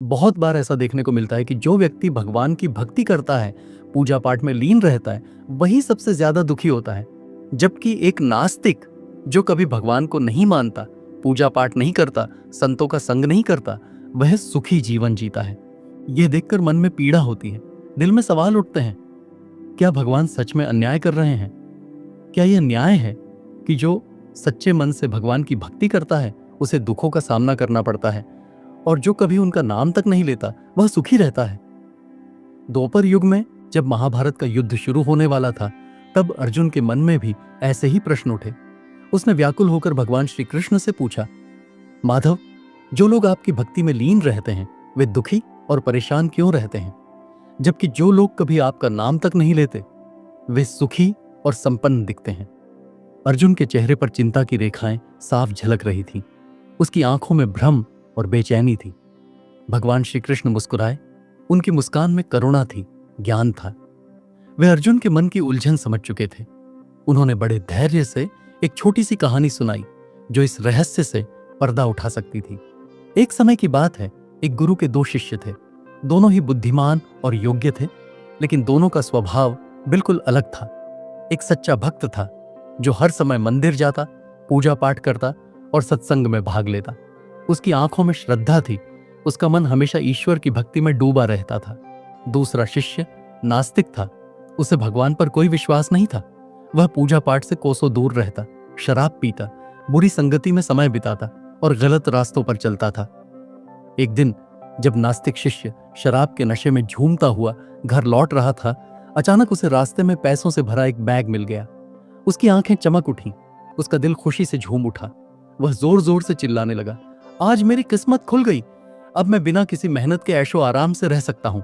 बहुत बार ऐसा देखने को मिलता है कि जो व्यक्ति भगवान की भक्ति करता है, पूजा पाठ में लीन रहता है, वही सबसे ज्यादा दुखी होता है। जबकि एक नास्तिक जो कभी भगवान को नहीं मानता, पूजा पाठ नहीं करता, संतों का संग नहीं करता, वह सुखी जीवन जीता है। यह देखकर मन में पीड़ा होती है, दिल में सवाल उठते हैं, क्या भगवान सच में अन्याय कर रहे हैं? क्या यह न्याय है कि जो सच्चे मन से भगवान की भक्ति करता है उसे दुखों का सामना करना पड़ता है, और जो कभी उनका नाम तक नहीं लेता वह सुखी रहता है? द्वापर युग में जब महाभारत का युद्ध शुरू होने वाला था, तब अर्जुन के मन में भी ऐसे ही प्रश्न उठे। उसने व्याकुल होकर भगवान श्री कृष्ण से पूछा, माधव, जो लोग आपकी भक्ति में लीन रहते हैं वे दुखी और परेशान क्यों रहते हैं, जबकि जो लोग कभी आपका नाम तक नहीं लेते वे सुखी और संपन्न दिखते हैं? अर्जुन के चेहरे पर चिंता की रेखाएं साफ झलक रही थीं। उसकी आंखों में भ्रम और बेचैनी थी। भगवान श्री कृष्ण मुस्कुराए। उनकी मुस्कान में करुणा थी, ज्ञान था। वे अर्जुन के मन की उलझन समझ चुके थे। उन्होंने बड़े धैर्य से एक छोटी सी कहानी सुनाई जो इस रहस्य से पर्दा उठा सकती थी। एक समय की बात है, एक गुरु के दो शिष्य थे। दोनों ही बुद्धिमान और योग्य थे, लेकिन दोनों का स्वभाव बिल्कुल अलग था। एक सच्चा भक्त था जो हर समय मंदिर जाता, पूजा पाठ करता और सत्संग में भाग लेता। उसकी आंखों में श्रद्धा थी, उसका मन हमेशा ईश्वर की भक्ति में डूबा रहता था। दूसरा शिष्य नास्तिक था, उसे भगवान पर कोई विश्वास नहीं था। वह पूजा पाठ से कोसों दूर रहता, शराब पीता, बुरी संगति में समय बिताता और गलत रास्तों पर चलता था। एक दिन जब नास्तिक शिष्य शराब के नशे में झूमता हुआ घर लौट रहा था, अचानक उसे रास्ते में पैसों से भरा एक बैग मिल गया। उसकी आंखें चमक उठीं, उसका दिल खुशी से झूम उठा। वह जोर जोर से चिल्लाने लगा, आज मेरी किस्मत खुल गई, अब मैं बिना किसी मेहनत के ऐशो आराम से रह सकता हूं।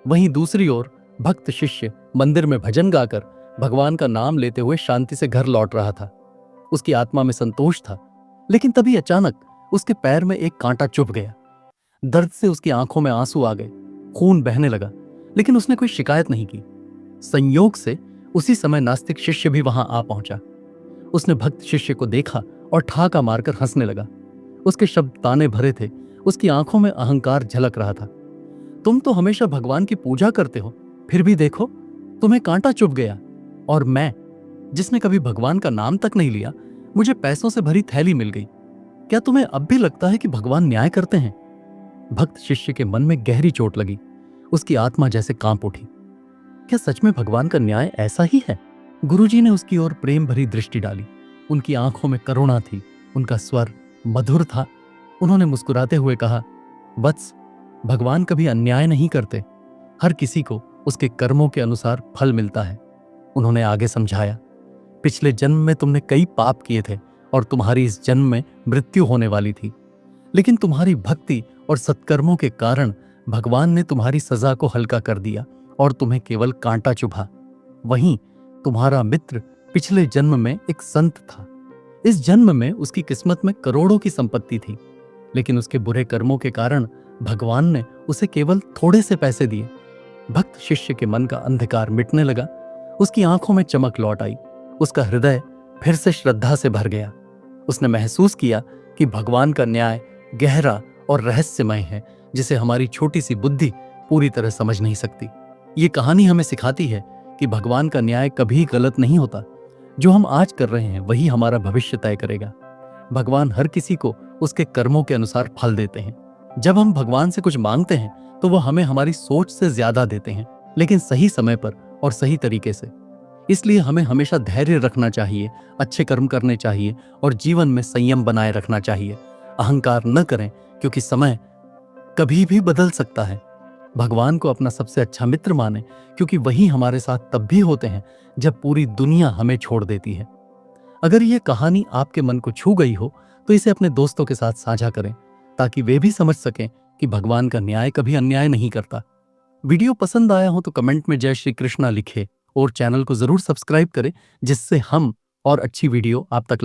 वहीं दूसरी ओर भक्त शिष्य मंदिर में भजन गाकर भगवान का नाम लेते हुए शांति से घर लौट रहा था। उसकी आत्मा में संतोष था, लेकिन तभी अचानक उसके पैर में एक कांटा चुभ गया। दर्द से उसकी आंखों में आंसू आ गए, खून बहने लगा, लेकिन उसने कोई शिकायत नहीं की। संयोग से उसी समय नास्तिक शिष्य भी वहां आ पहुंचा। उसने भक्त शिष्य को देखा और ठहाका मारकर हंसने लगा। उसके शब्द ताने भरे थे, उसकी आंखों में अहंकार झलक रहा था। तुम तो हमेशा भगवान की पूजा करते हो, फिर भी देखो तुम्हें कांटा चुभ गया, और मैं जिसने कभी भगवान का नाम तक नहीं लिया, मुझे पैसों से भरी थैली मिल गई। क्या तुम्हें अब भी लगता है कि भगवान न्याय करते हैं? भक्त शिष्य के मन में गहरी चोट लगी, उसकी आत्मा जैसे कांप उठी। क्या सच में भगवान का न्याय ऐसा ही है? गुरुजी ने उसकी ओर प्रेम भरी दृष्टि डाली। उनकी आंखों में करुणा थी, उनका स्वर मधुर था। उन्होंने मुस्कुराते हुए कहा, वत्स, भगवान कभी अन्याय नहीं करते, हर किसी को उसके कर्मों के अनुसार फल मिलता है। उन्होंने आगे समझाया, पिछले जन्म में तुमने कई पाप किए थे और तुम्हारी इस जन्म में मृत्यु होने वाली थी, लेकिन तुम्हारी भक्ति और सत्कर्मों के कारण भगवान ने तुम्हारी सजा को हल्का कर दिया और तुम्हें केवल कांटा चुभा। वहीं तुम्हारा मित्र पिछले जन्म में एक संत था। इस जन्म में उसकी किस्मत में करोड़ों की संपत्ति थी, लेकिन उसके बुरे कर्मों के कारण भगवान ने उसे केवल थोड़े से पैसे दिए। भक्त शिष्य के मन का अंधकार मिटने लगा, उसकी आंखों में चमक लौट आई, उसका हृदय फिर से श्रद्धा से भर गया। उसने महसूस किया कि भगवान का न्याय गहरा और रहस्यमय है, जिसे हमारी छोटी सी बुद्धि पूरी तरह समझ नहीं सकती। ये कहानी हमें सिखाती है कि भगवान का न्याय कभी गलत नहीं होता। जो हम आज कर रहे हैं वही हमारा भविष्य तय करेगा। भगवान हर किसी को उसके कर्मों के अनुसार फल देते हैं। जब हम भगवान से कुछ मांगते हैं तो वो हमें हमारी सोच से ज्यादा देते हैं, लेकिन सही समय पर और सही तरीके से। इसलिए हमें हमेशा धैर्य रखना चाहिए, अच्छे कर्म करने चाहिए और जीवन में संयम बनाए रखना चाहिए। अहंकार न करें, क्योंकि समय कभी भी बदल सकता है। भगवान को अपना सबसे अच्छा मित्र माने, क्योंकि वही हमारे साथ तब भी होते हैं जब पूरी दुनिया हमें छोड़ देती है। अगर ये कहानी आपके मन को छू गई हो तो इसे अपने दोस्तों के साथ साझा करें, ताकि वे भी समझ सकें कि भगवान का न्याय कभी अन्याय नहीं करता। वीडियो पसंद आया हो तो कमेंट में जय श्री कृष्णा लिखें और चैनल को जरूर सब्सक्राइब करें, जिससे हम और अच्छी वीडियो आप तक